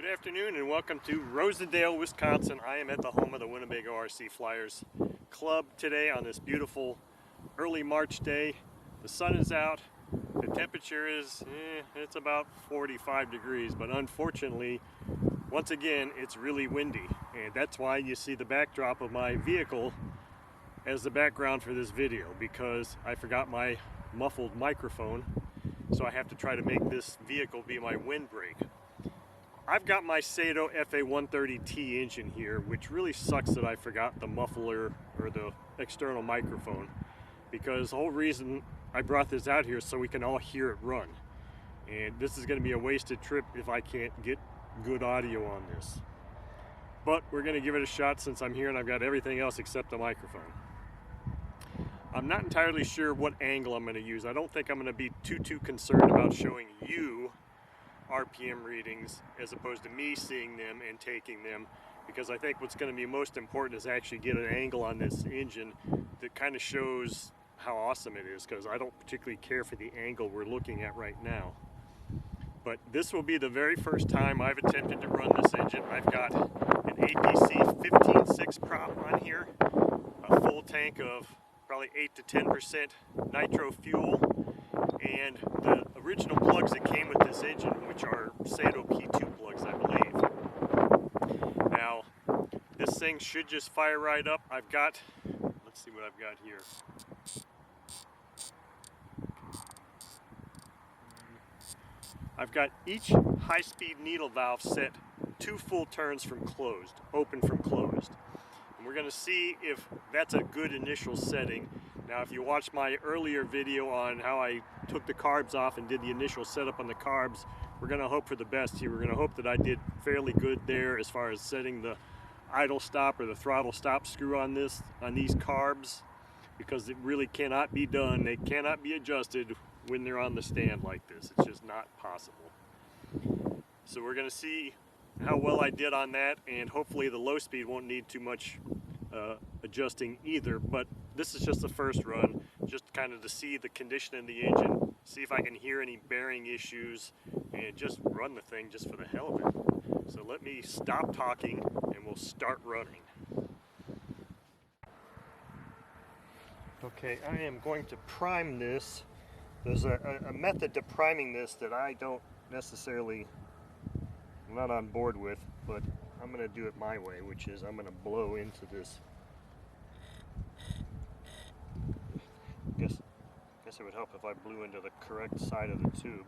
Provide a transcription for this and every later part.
Good afternoon and welcome to Rosendale, Wisconsin. I am at the home of the Winnebago RC Flyers Club today on this beautiful early March day. The sun is out, the temperature is, it's about 45 degrees, but unfortunately, once again, it's really windy. And that's why you see the backdrop of my vehicle as the background for this video, because I forgot my muffled microphone, so I have to try to make this vehicle be my windbreak. I've got my Saito FA-130T engine here, which really sucks that I forgot the muffler or the external microphone, because the whole reason I brought this out here is so we can all hear it run. And this is going to be a wasted trip if I can't get good audio on this. But we're going to give it a shot since I'm here and I've got everything else except the microphone. I'm not entirely sure what angle I'm going to use. I don't think I'm going to be too concerned about showing you RPM readings as opposed to me seeing them and taking them, because I think what's going to be most important is actually get an angle on this engine that kind of shows how awesome it is, because I don't particularly care for the angle we're looking at right now. But this will be the very first time I've attempted to run this engine. I've got an APC 15.6 prop on here, a full tank of probably 8 to 10% nitro fuel, and the original plugs that came with this engine, which are Saito P2 plugs, I believe. Now, this thing should just fire right up. I've got, let's see what I've got here. I've got each high-speed needle valve set 2 full turns from closed, open from closed. And we're going to see if that's a good initial setting. Now, if you watch my earlier video on how I took the carbs off and did the initial setup on the carbs, we're going to hope for the best here. We're going to hope that I did fairly good there as far as setting the idle stop or the throttle stop screw on these carbs, because it really cannot be done. They cannot be adjusted when they're on the stand like this. It's just not possible. So we're going to see how well I did on that, and hopefully the low speed won't need too much adjusting either. But this is just the first run, just kind of to see the condition in the engine, see if I can hear any bearing issues, and just run the thing just for the hell of it. So let me stop talking and we'll start running. Okay, I am going to prime this. There's a method to priming this that I don't necessarily, I'm not on board with, but I'm going to do it my way, which is I'm going to blow into this. Guess it would help if I blew into the correct side of the tube.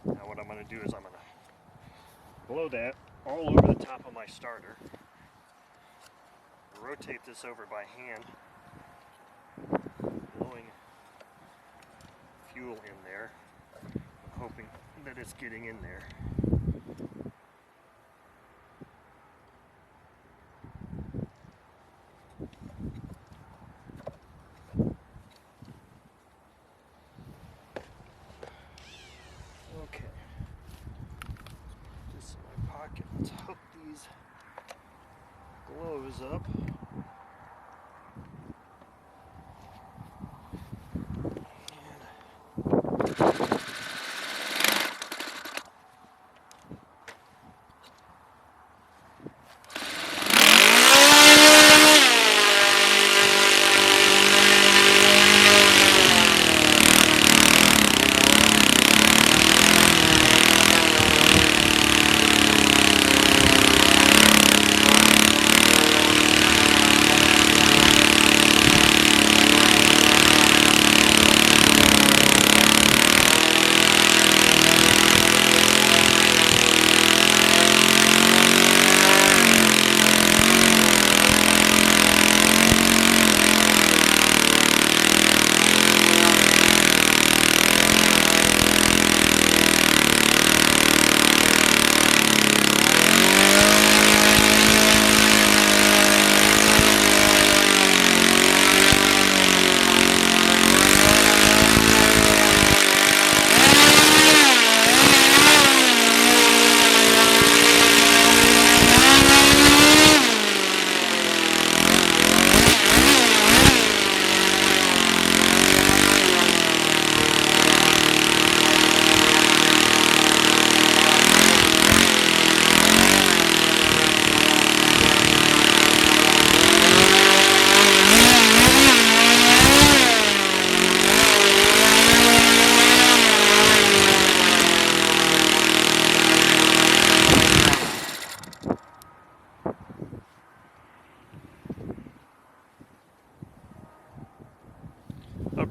Now what I'm going to do is I'm going to blow that all over the top of my starter. Rotate this over by hand, blowing fuel in there, hoping that it's getting in there. Okay, put this in my pocket. Let's hook these gloves up.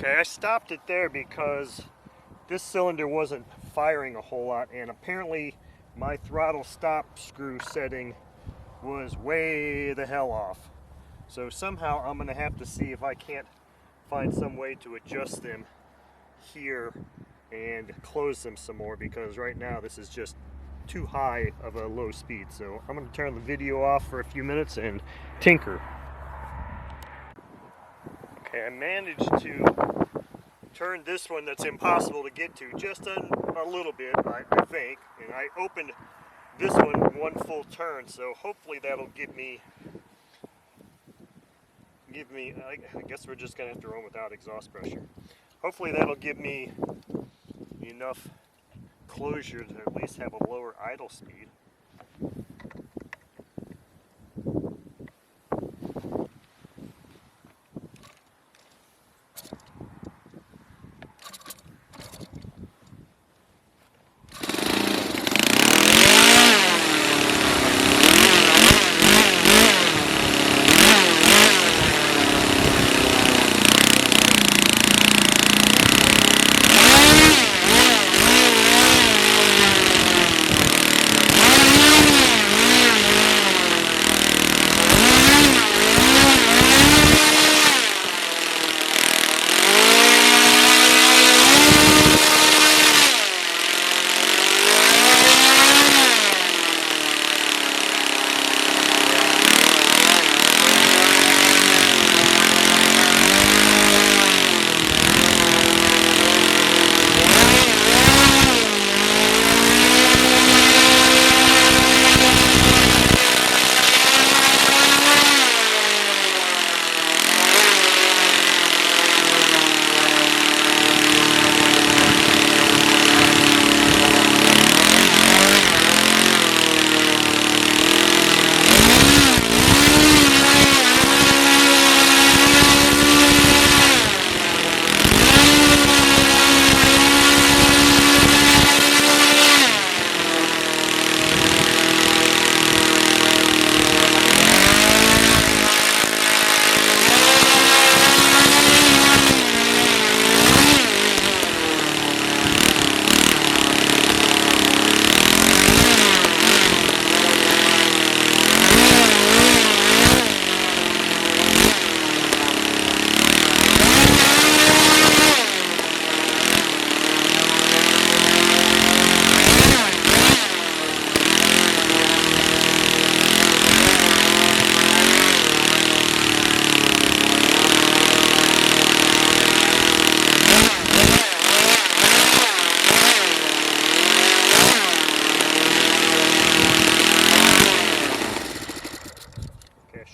Okay, I stopped it there because this cylinder wasn't firing a whole lot, and apparently my throttle stop screw setting was way the hell off. So somehow I'm gonna have to see if I can't find some way to adjust them here and close them some more, because right now this is just too high of a low speed. So I'm gonna turn the video off for a few minutes and tinker. Okay, I managed to turn this one that's impossible to get to just a little bit, I think, and I opened this one full turn, so hopefully that'll give me, I guess we're just gonna have to run without exhaust pressure. Hopefully that'll give me enough closure to at least have a lower idle speed.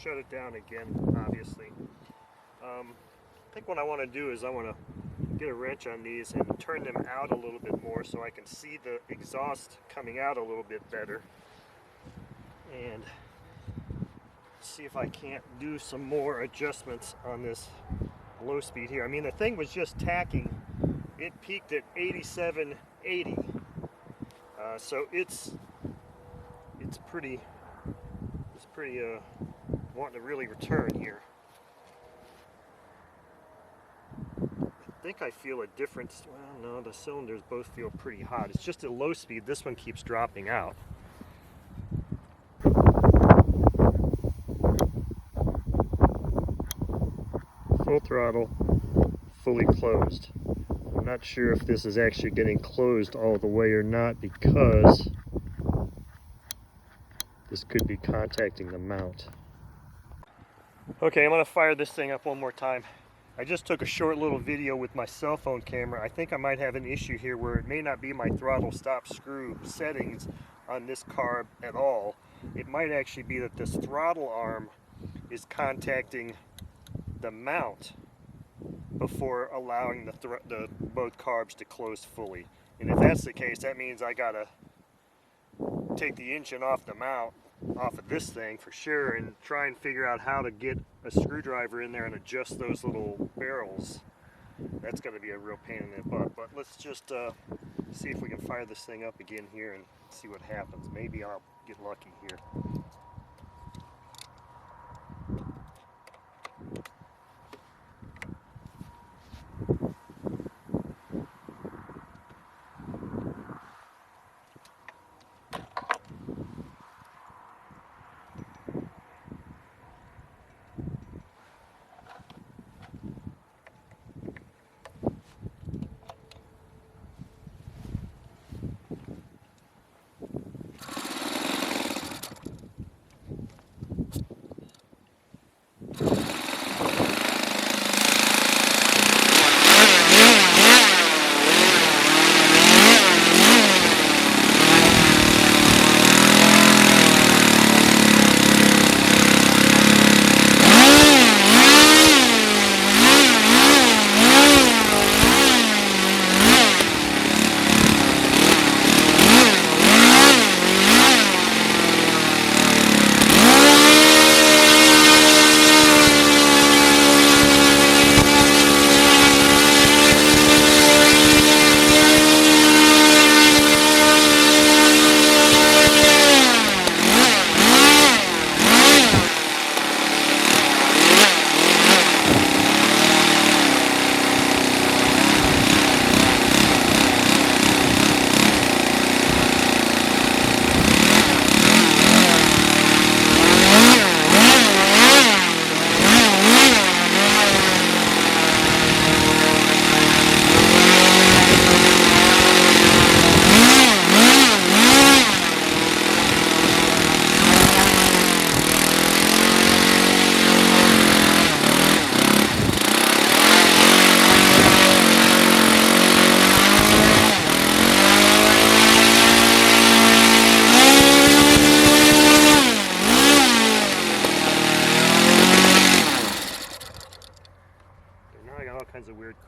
Shut it down again, obviously. I think what I want to do is I want to get a wrench on these and turn them out a little bit more so I can see the exhaust coming out a little bit better, and see if I can't do some more adjustments on this low speed here. I mean, the thing was just tacking. It peaked at 8780, so it's pretty wanting to really return here. I think I feel a difference. Well, no, the cylinders both feel pretty hot. It's just at low speed, this one keeps dropping out. Full throttle, fully closed. I'm not sure if this is actually getting closed all the way or not, because this could be contacting the mount. Okay, I'm going to fire this thing up one more time. I just took a short little video with my cell phone camera. I think I might have an issue here where it may not be my throttle stop screw settings on this carb at all. It might actually be that this throttle arm is contacting the mount before allowing the both carbs to close fully. And if that's the case, that means I gotta take the engine off the mount, off of this thing for sure, and try and figure out how to get a screwdriver in there and adjust those little barrels. That's going to be a real pain in the butt, but let's just see if we can fire this thing up again here and see what happens. Maybe I'll get lucky here.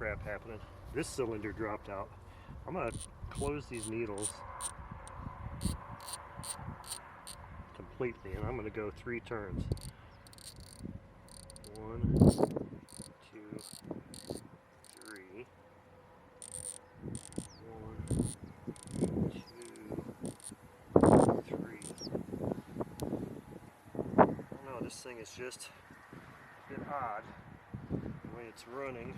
crap happening. This cylinder dropped out. I'm going to close these needles completely, and I'm going to go 3 turns. 1, 2, 3. 1, 2, 3. I don't know, this thing is just a bit odd the way it's running.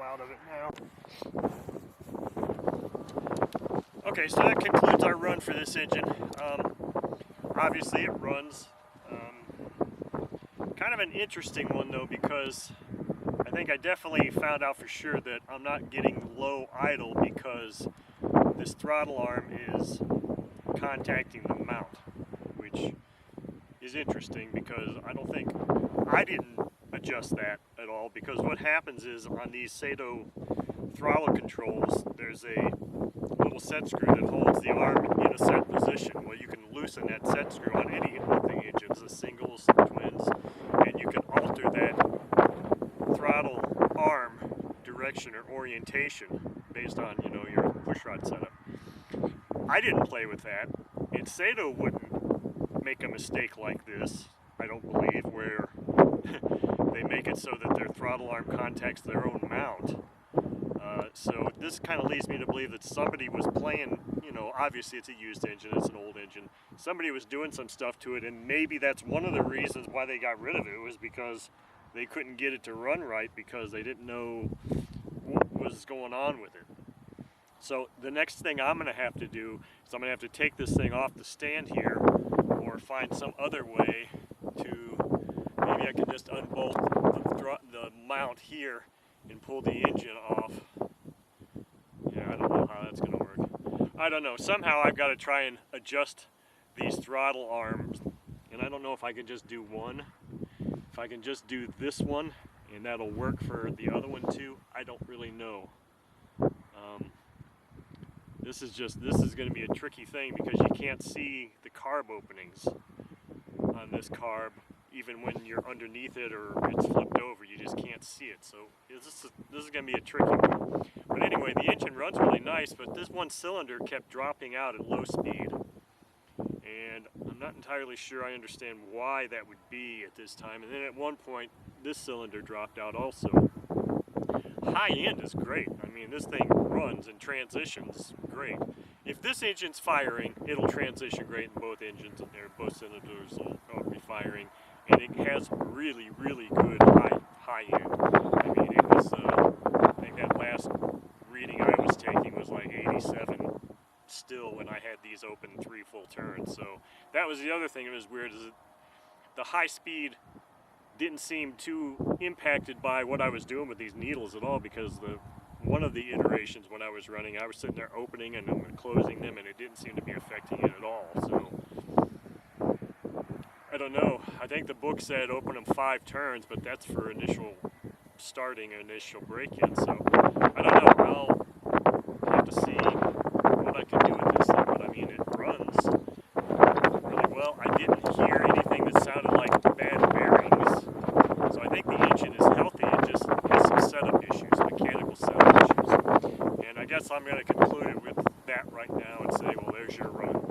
Out of it now. Okay, so that concludes our run for this engine. Obviously it runs. Kind of an interesting one though, because I think I definitely found out for sure that I'm not getting low idle because this throttle arm is contacting the mount, which is interesting because I didn't adjust that at all, because what happens is on these Saito throttle controls there's a little set screw that holds the arm in a set position. Well, you can loosen that set screw on any of the engines, the singles, the twins, and you can alter that throttle arm direction or orientation based on, you know, your pushrod setup. I didn't play with that, and Saito wouldn't make a mistake like this, I don't believe, where they make it so that their throttle arm contacts their own mount. So this kind of leads me to believe that somebody was playing, you know, obviously it's a used engine, it's an old engine. Somebody was doing some stuff to it, and maybe that's one of the reasons why they got rid of it, was because they couldn't get it to run right because they didn't know what was going on with it. So the next thing I'm going to have to do is I'm going to have to take this thing off the stand here, or find some other way to, maybe I can just unbolt the mount here and pull the engine off. Yeah, I don't know how that's going to work. I don't know, somehow I've got to try and adjust these throttle arms, and I don't know if I can just do one. If I can just do this one and that'll work for the other one too, I don't really know. This is going to be a tricky thing because you can't see the carb openings on this carb even when you're underneath it or it's flipped over. You just can't see it. So this is going to be a tricky one. But anyway, the engine runs really nice, but this one cylinder kept dropping out at low speed. And I'm not entirely sure I understand why that would be at this time. And then at one point, this cylinder dropped out also. High end is great. I mean, this thing runs and transitions great. If this engine's firing, it'll transition great in both engines, and both cylinders will be firing. And it has really, really good high end. I mean, it was, I think that last reading I was taking was like 87 still when I had these open 3 full turns. So that was the other thing that was weird, is that the high speed didn't seem too impacted by what I was doing with these needles at all, because one of the iterations when I was running, I was sitting there opening and then closing them, and it didn't seem to be affecting it at all. So I don't know. I think the book said open them 5 turns, but that's for initial starting and initial break-in. So I don't know. I'll have to see what I can do with this thing, but I mean, it runs really well. I didn't hear anything that sounded like bad bearings, so I think the engine is healthy. It just has some setup issues, mechanical setup issues. And I guess I'm going to conclude it with that right now and say, well, there's your run.